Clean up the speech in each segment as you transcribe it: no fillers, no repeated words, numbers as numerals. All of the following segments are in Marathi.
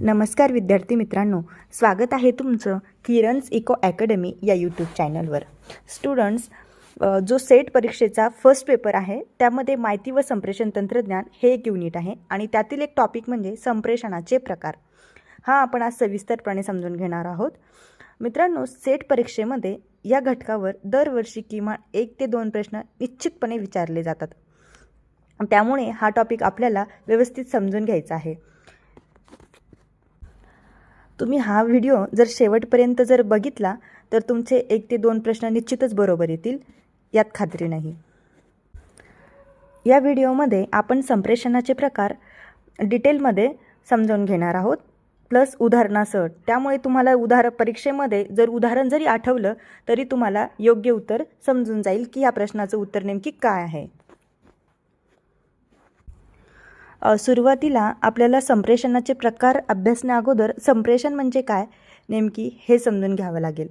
नमस्कार विद्यार्थी मित्रांनो, स्वागत आहे तुमचं किरण's इको अकॅडमी या यूट्यूब चॅनलवर. स्टुडंट्स, जो सेट परीक्षेचा फर्स्ट पेपर आहे त्यामध्ये माहिती व संप्रेषण तंत्रज्ञान हे एक युनिट आहे आणि त्यातील एक टॉपिक म्हणजे संप्रेषणाचे प्रकार. हा आपण आज सविस्तरपणे समजून घेणार आहोत. मित्रांनो, सेट परीक्षेमध्ये या घटकावर दरवर्षी किमान 1 ते 2 प्रश्न निश्चितपणे विचारले जातात. त्यामुळे हा टॉपिक आपल्याला व्यवस्थित समजून घ्यायचा आहे. तुम्ही हा व्हिडिओ जर शेवटपर्यंत जर बघितला तर तुमचे 1 ते 2 प्रश्न निश्चितच बरोबर येतील, यात खात्री नाही. या व्हिडिओमध्ये आपण संप्रेषणाचे प्रकार डिटेलमध्ये समजून घेणार आहोत, प्लस उदाहरणासह. त्यामुळे तुम्हाला परीक्षेमध्ये जर उदाहरण जरी आठवलं तरी तुम्हाला योग्य उत्तर समजून जाईल की या प्रश्नाचं उत्तर नेमकी काय आहे. सुरुवातीला आपल्याला संप्रेषणाचे प्रकार अभ्यासण्या अगोदर संप्रेषण म्हणजे काय नेमकी हे समजून घ्यावं लागेल.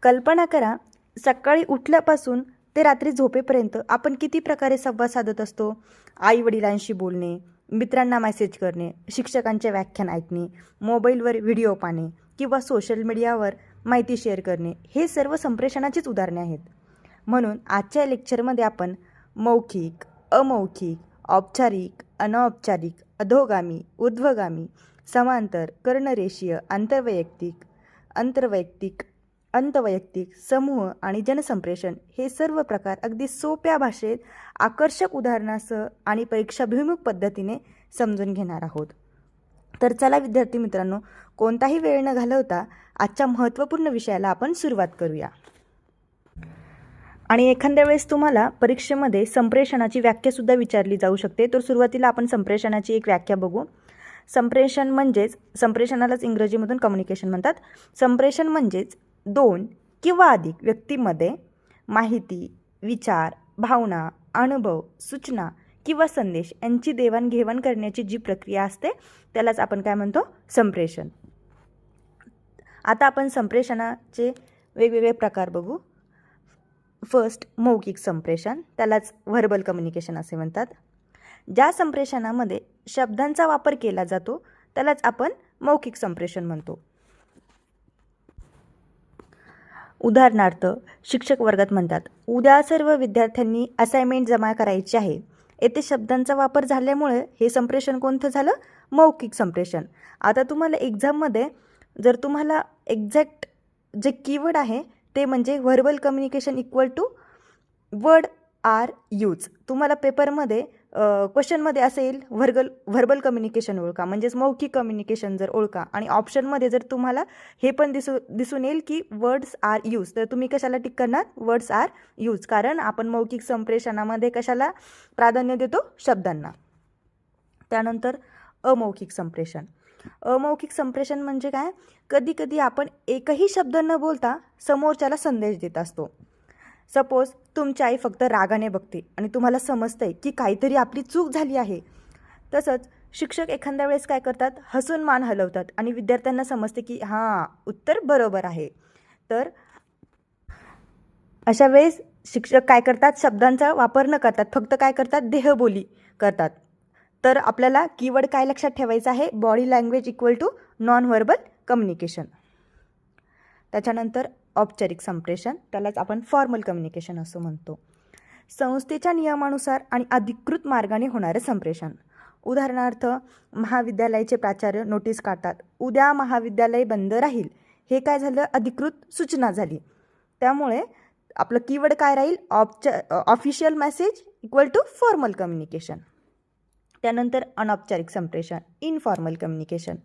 कल्पना करा, सकाळी उठल्यापासून ते रात्री झोपेपर्यंत आपण किती प्रकारे संवाद साधत असतो. आईवडिलांशी बोलणे, मित्रांना मेसेज करणे, शिक्षकांचे व्याख्यान ऐकणे, मोबाईलवर व्हिडिओ पाहणे किंवा सोशल मीडियावर माहिती शेअर करणे, हे सर्व संप्रेषणाचीच उदाहरणे आहेत. म्हणून आजच्या लेक्चरमध्ये आपण मौखिक, अमौखिक, औपचारिक, अनौपचारिक, अधोगामी, ऊर्ध्वगामी, समांतर, कर्णरेषीय, आंतरवैयक्तिक, अंतर्वैयक्तिक, अंतवैयक्तिक, समूह आणि जनसंप्रेषण हे सर्व प्रकार अगदी सोप्या भाषेत आकर्षक उदाहरणासह आणि परीक्षाभिमुख पद्धतीने समजून घेणार आहोत. तर चला विद्यार्थी मित्रांनो, कोणताही वेळ न घालवता आजच्या महत्त्वपूर्ण विषयाला आपण सुरुवात करूया. आणि एखाद्या वेळेस तुम्हाला परीक्षेमध्ये संप्रेषणाची व्याख्यासुद्धा विचारली जाऊ शकते. तर सुरुवातीला आपण संप्रेषणाची एक व्याख्या बघू. संप्रेषण म्हणजेच, संप्रेषणालाच इंग्रजीमधून कम्युनिकेशन म्हणतात. संप्रेषण म्हणजेच 2 किंवा अधिक व्यक्तींमध्ये माहिती, विचार, भावना, अनुभव, सूचना किंवा संदेश यांची देवाणघेवाण करण्याची जी प्रक्रिया असते त्यालाच आपण काय म्हणतो, संप्रेषण. आता आपण संप्रेषणाचे वेगवेगळे प्रकार बघू. फर्स्ट, मौखिक संप्रेषण, त्यालाच व्हर्बल कम्युनिकेशन असे म्हणतात. ज्या संप्रेषणामध्ये शब्दांचा वापर केला जातो त्यालाच आपण मौखिक संप्रेषण म्हणतो. उदाहरणार्थ, शिक्षक वर्गात म्हणतात, उद्या सर्व विद्यार्थ्यांनी असाइनमेंट जमा करायची आहे. येथे शब्दांचा वापर झाल्यामुळे हे संप्रेषण कोणतं झालं, मौखिक संप्रेषण. आता तुम्हाला एक्झाममध्ये जर तुम्हाला एक्झॅक्ट जे कीवर्ड आहे ते म्हणजे verbal communication equal to word are use. तुम्हाला पेपरमध्ये क्वेश्चनमध्ये असेल व्हर्बल कम्युनिकेशन ओळखा, म्हणजेच मौखिक कम्युनिकेशन जर ओळखा, आणि ऑप्शनमध्ये जर तुम्हाला हे पण दिसून येईल की वर्ड्स आर यूज, तर तुम्ही कशाला टिक करणार, वर्ड्स आर यूज. कारण आपण मौखिक संप्रेषणामध्ये कशाला प्राधान्य देतो, शब्दांना. त्यानंतर अमौखिक संप्रेषण. अमौखिक संप्रेषण म्हणजे काय, कधी कधी आपण एकही शब्द न बोलता समोरच्याला संदेश देत असतो. सपोज तुमची आई फक्त रागाने बघते आणि तुम्हाला समजतंय की काहीतरी आपली चूक झाली आहे. तसंच शिक्षक एखाद्या वेळेस काय करतात, हसून मान हलवतात आणि विद्यार्थ्यांना समजते की हां, उत्तर बरोबर आहे. तर अशा वेळेस शिक्षक काय करतात, शब्दांचा वापर न करतात, फक्त काय करतात, देहबोली करतात. तर आपल्याला कीवर्ड काय लक्षात ठेवायचा आहे, body language equal to non verbal communication. त्याच्यानंतर औपचारिक संप्रेषण, त्यालाच आपण फॉर्मल कम्युनिकेशन असं म्हणतो. संस्थेच्या नियमानुसार आणि अधिकृत मार्गाने होणारे संप्रेषण. उदाहरणार्थ, महाविद्यालयाचे प्राचार्य नोटीस काढतात, उद्या महाविद्यालय बंद राहील. हे काय झालं, अधिकृत सूचना झाली. त्यामुळे आपलं कीवर्ड काय राहील, official message equal to formal communication. त्यानंतर अनौपचारिक संप्रेषण, इनफॉर्मल कम्युनिकेशन.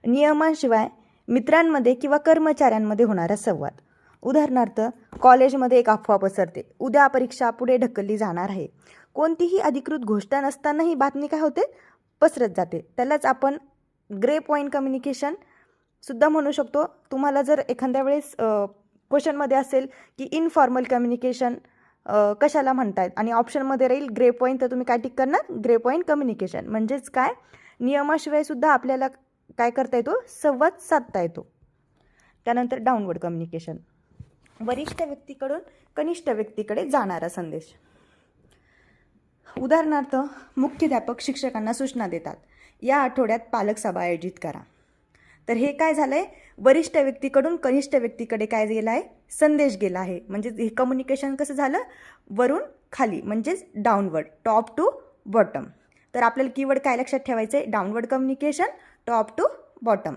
नियमांशिवाय मित्रांमध्ये किंवा कर्मचाऱ्यांमध्ये होणारा संवाद. उदाहरणार्थ, कॉलेजमध्ये एक अफवा पसरते, उद्या परीक्षा पुढे ढकलली जाणार आहे. कोणतीही अधिकृत घोषणा नसतानाही बातमी काय होते, पसरत जाते. त्यालाच आपण ग्रे पॉईंट कम्युनिकेशन सुद्धा म्हणू शकतो. तुम्हाला जर एखाद्या वेळेस क्वेश्चनमध्ये असेल की इनफॉर्मल कम्युनिकेशन कशाला म्हणतायत आणि ऑप्शनमध्ये राहील ग्रे पॉईंट, तर तुम्ही काय टिक करणार, ग्रे पॉईंट कम्युनिकेशन. म्हणजेच काय, नियमाशिवाय सुद्धा आपल्याला काय करता येतो, संवाद साधता येतो. त्यानंतर डाऊनवर्ड कम्युनिकेशन, वरिष्ठ व्यक्तीकडून कनिष्ठ व्यक्तीकडे जाणारा संदेश. उदाहरणार्थ, मुख्याध्यापक शिक्षकांना सूचना देतात, या आठवड्यात पालक सभा आयोजित करा. तर हे काय झालं आहे, वरिष्ठ व्यक्तीकडून कनिष्ठ व्यक्तीकडे काय गेला आहे, संदेश गेला आहे. म्हणजे हे कम्युनिकेशन कसं झालं, वरून खाली म्हणजेच डाऊनवर्ड, टॉप टू बॉटम. तर आपल्याला कीवर्ड काय लक्षात ठेवायचं आहे, downward communication, top to bottom.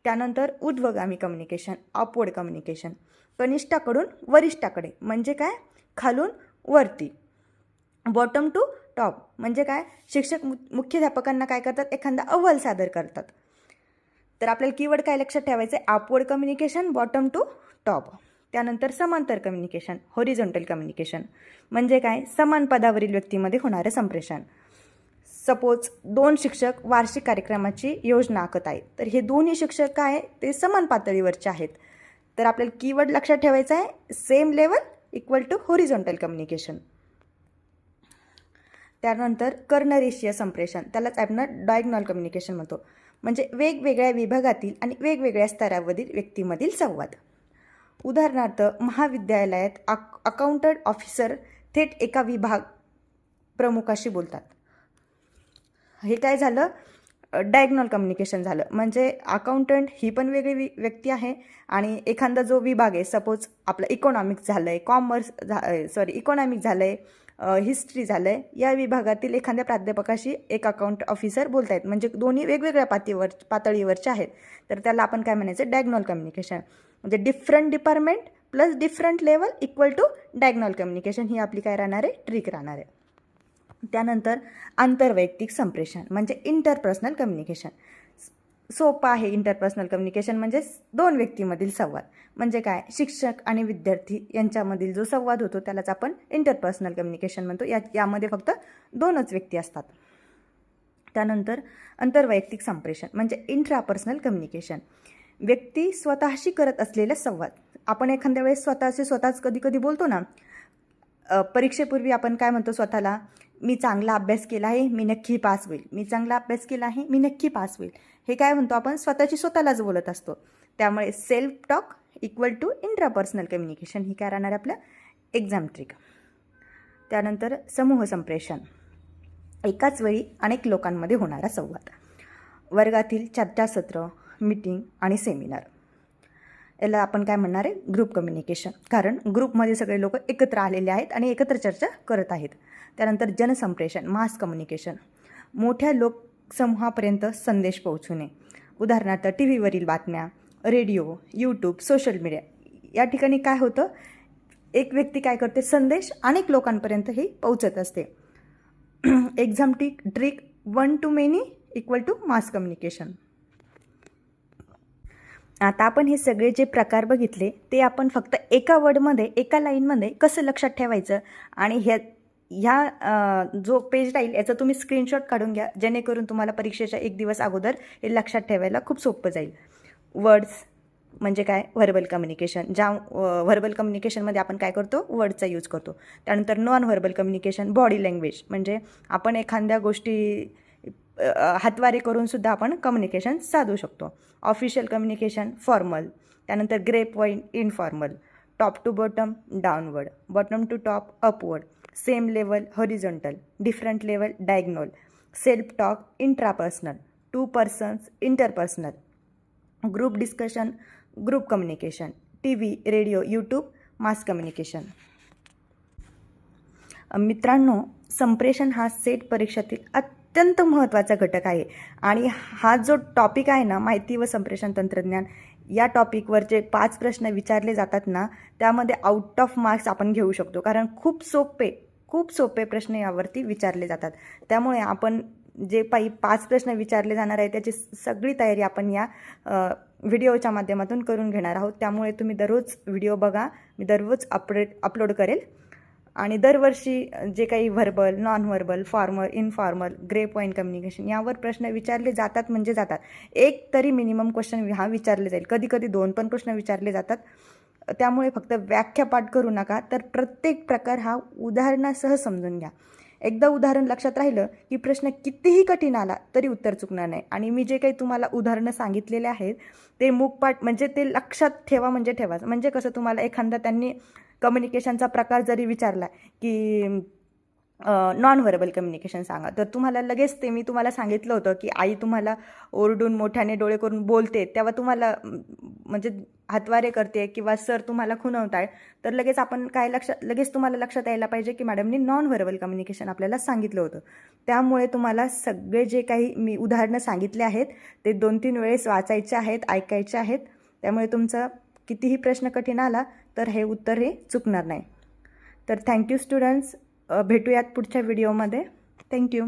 त्यानंतर ऊर्ध्वगामी कम्युनिकेशन, अपवर्ड कम्युनिकेशन, कनिष्ठाकडून वरिष्ठाकडे म्हणजे काय, खालून वरती. बॉटम टू टॉप म्हणजे काय, शिक्षक मुख्याध्यापकांना काय करतात, एखादा अहवाल सादर करतात. तर आपल्याला कीवर्ड काय लक्षात ठेवायचं आहे, upward communication, bottom to top. त्यानंतर समांतर कम्युनिकेशन, हॉरिझॉन्टल कम्युनिकेशन म्हणजे काय, समान पदावरील व्यक्तीमध्ये होणारे संप्रेषण. सपोज 2 शिक्षक वार्षिक कार्यक्रमाची योजना आखत आहेत, तर हे दोन्ही शिक्षक काय ते समान पातळीवरचे आहेत. तर आपल्याला कीवर्ड लक्षात ठेवायचा आहे, same level equal to horizontal communication. त्यानंतर कर्णरेषीय संप्रेषण, त्यालाच आपण डायगोनल कम्युनिकेशन म्हणतो. म्हणजे वेगवेगळ्या विभागातील आणि वेगवेगळ्या स्तरावरील व्यक्तीमधील संवाद. उदाहरणार्थ महाविद्यालयात अकाउंटंट ऑफिसर थेट एका विभाग प्रमुखाशी बोलतात. हे काय झालं, डायगोनल कम्युनिकेशन झालं. म्हणजे अकाउंटंट ही पण वेगळी व्यक्ती आहे आणि एखादा जो विभाग आहे, सपोज आपलं इकॉनॉमिक्स झालं आहे, इकॉनॉमिक्स झालं आहे, हिस्ट्री झालं आहे, या विभागातील एखाद्या प्राध्यापकाशी एक अकाउंट ऑफिसर बोलत आहेत. म्हणजे दोन्ही वेगवेगळ्या पातळीवरचे आहेत. तर त्याला आपण काय म्हणायचं, डायगोनल कम्युनिकेशन. म्हणजे different department plus different level equal to diagonal communication, ही आपली काय राहणार आहे, ट्रिक राहणार आहे. त्यानंतर आंतरवैयक्तिक संप्रेषण म्हणजे इंटरपर्सनल कम्युनिकेशन. सोपं आहे इंटरपर्सनल कम्युनिकेशन म्हणजे 2 व्यक्तीमधील संवाद. म्हणजे काय, शिक्षक आणि विद्यार्थी यांच्यामधील जो संवाद होतो त्यालाच आपण इंटरपर्सनल कम्युनिकेशन म्हणतो. यामध्ये फक्त 2च व्यक्ती असतात. त्यानंतर आंतरवैयक्तिक संप्रेषण म्हणजे इंट्रापर्सनल कम्युनिकेशन, व्यक्ती स्वतःशी करत असलेला संवाद. आपण एखाद्या वेळेस स्वतःच कधी कधी बोलतो ना, परीक्षेपूर्वी आपण काय म्हणतो स्वतःला, मी चांगला अभ्यास केला आहे, मी नक्की पास होईल, मी चांगला अभ्यास केला आहे, मी नक्की पास होईल. हे काय म्हणतो आपण, स्वतःलाच बोलत असतो. त्यामुळे self talk equal to intrapersonal communication, ही काय राहणार आपलं एक्झाम ट्रिक. त्यानंतर समूह संप्रेषण, एकाच वेळी अनेक लोकांमध्ये होणारा संवाद. वर्गातील चर्चासत्र, मीटिंग आणि सेमिनार, याला आपण काय म्हणणार आहे, ग्रुप कम्युनिकेशन. कारण ग्रुपमध्ये सगळे लोक एकत्र आलेले आहेत आणि एकत्र चर्चा करत आहेत. त्यानंतर जनसंप्रेषण, मास कम्युनिकेशन, मोठ्या लोकसमूहापर्यंत संदेश पोहोचवणे. उदाहरणार्थ TV वरील बातम्या, रेडिओ, यूट्यूब, सोशल मीडिया. या ठिकाणी काय होतं, एक व्यक्ती काय करते, संदेश अनेक लोकांपर्यंत ही पोहोचत असते. Exam trick 1 to many equal to mass communication. आता आपण हे सगळे जे प्रकार बघितले ते आपण फक्त एका वर्डमध्ये, एका लाईनमध्ये कसं लक्षात ठेवायचं, आणि ह्या जो पेज राहील याचा तुम्ही स्क्रीनशॉट काढून घ्या, जेणेकरून तुम्हाला परीक्षेच्या 1 दिवस अगोदर हे लक्षात ठेवायला खूप सोपं जाईल. वर्ड्स म्हणजे काय, व्हर्बल कम्युनिकेशन. व्हर्बल कम्युनिकेशनमध्ये आपण काय करतो, वर्डचा यूज करतो. त्यानंतर non verbal communication, body language म्हणजे आपण एखाद्या गोष्टी हातवारे करूनसुद्धा आपण कम्युनिकेशन साधू शकतो. Official communication, formal. त्यानंतर grapevine, informal. Top to bottom, downward. Bottom to top, upward. Same level, horizontal. Different level, diagonal. Self talk, intrapersonal. 2 persons, interpersonal. Group discussion, group communication. TV, radio, YouTube, mass communication. मित्रांनो, संप्रेषण हा सेट परीक्षेतील अत्यंत महत्त्वाचा घटक आहे. आणि हा जो टॉपिक आहे ना, माहिती व संप्रेषण तंत्रज्ञान, या टॉपिकवर जे 5 प्रश्न विचारले जातात ना, त्यामध्ये आउट ऑफ मार्क्स आपण घेऊ शकतो. कारण खूप सोपे प्रश्न यावरती विचारले जातात. त्यामुळे आपण जे 5 प्रश्न विचारले जाणार आहे त्याची सगळी तयारी आपण या व्हिडिओच्या माध्यमातून करून घेणार आहोत. त्यामुळे तुम्ही दररोज व्हिडिओ बघा, मी दररोज अपलोड करेल. आणि दरवर्षी जे काही verbal, non verbal, formal, informal, grey point communication यावर प्रश्न विचारले जातात म्हणजे जातात. एक तरी मिनिमम क्वेश्चन हा विचारले जाईल. कधी कधी 2 पण प्रश्न विचारले जातात. त्यामुळे फक्त व्याख्या पाठ करू नका, तर प्रत्येक प्रकार हा उदाहरणासह समजून घ्या. एकदा उदाहरण लक्षात राहिलं की प्रश्न कितीही कठीण आला तरी उत्तर चुकणार नाही. आणि मी जे काही तुम्हाला उदाहरणं सांगितलेले आहेत ते मुखपाठ म्हणजे ते लक्षात ठेवा म्हणजे ठेवाच. म्हणजे कसं, तुम्हाला एखादा त्यांनी कम्युनिकेशनचा प्रकार जरी विचारला की नॉन व्हर्बल कम्युनिकेशन सांगा. तर तुम्हाला लगेच ते मी तुम्हाला सांगितलं होतं की आई तुम्हाला ओरडून मोठ्याने डोळे करून बोलते, तेव्हा तुम्हाला म्हणजे हातवारे करते किंवा सर तुम्हाला खुणवत आहे, तर लगेच आपण काय लगेच तुम्हाला लक्षात यायला पाहिजे की मॅडमनी नॉन व्हर्बल कम्युनिकेशन आपल्याला सांगितलं होतं. त्यामुळे तुम्हाला सगळे जे काही मी उदाहरणं सांगितले आहेत ते 2-3 वेळेस वाचायचे आहेत, ऐकायचे आहेत. त्यामुळे तुमचा कितीही प्रश्न कठीण आला तर हे उत्तर हे चुकणार नाही. तर थँक्यू स्टुडंट्स. भेटूयात पुढच्या व्हिडिओमध्ये. थँक्यू.